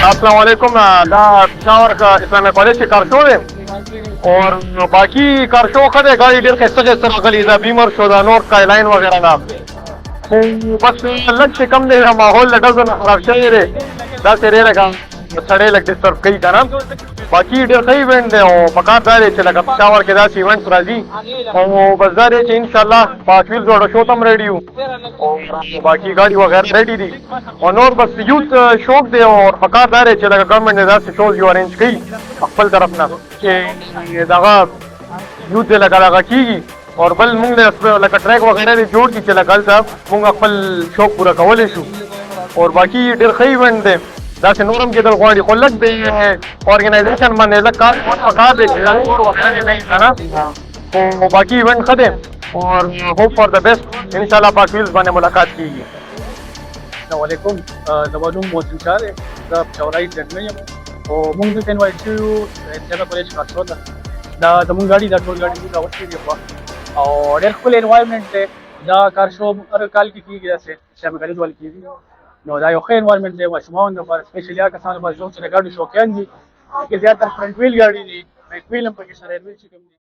السلام علیکم. دا پېښور اسلامي کالج کې کار شو دی اور باقي کار شو ښه دی. ګاډي ډېر ښایسته ښایسته راغلي. دا بیمر شو، دا نور سکایلاین وغیره دا خو بس لږ چې کم دی ماحول د ډزو نه خراب شوی دی. داسې دی لکه سړی لږ ډسټرب کوي که نه. باقي ډېر ښه ایونټ دی او پکار دا دی چې لکه پېښور کې داسې ایونټس راځي او بس دا دی چې انشاءالله پاکویل جوړه شو ته هم ریډي یو او باقي ګاډي وغیره ریډي دي او نور بس یوت شوق دی او پکار دا دی چې لکه ګورنمنټ یې داسې شوز یو ارینج کوي خپل طرف نه چې دغه یوت دی لکه دغه کېږي اور بل مونږ لکه ټریک وغیره دی جوړ کړي چې لکه هلته مونږ خپل شوق پوره کولی شو اور باقي ډېر ښه ایونټ دی. داسې نور هم کېدل غواړي خو لږ د ارګنایزیشن باندې لږ کار پکار دی چې دا نور وغیره نه وي که نه خو باقي ایونټ ښه دی اور ہوپ فار د بیسټ انشاءالله پاکویلز باندې ملاقات کېږي. السلام علیکم. زما نوم محسن شاه دی. زه پېښوری سټډنټ یم او موږ دلته انوایټ شوي یو اسلامي کالج کارسو ته. دا زموږ ګاډي دا ټول ګاډي موږ راوستي دي خوا او ډېر ښکلی انوایرمنټ دی. دا کار شو هر کال کې کېږي داسې اسلامي کالج والي کېږي نو دا یو ښه انوایرمنټ دی ماشومانو لپاره سپیشلي هغه کسانو لپاره چې د ګاډو شوقیان دي. کې زیاتره فرنټ ویل ګاډي دي، بیک ویل هم پکې سره ویل چې کوم دي.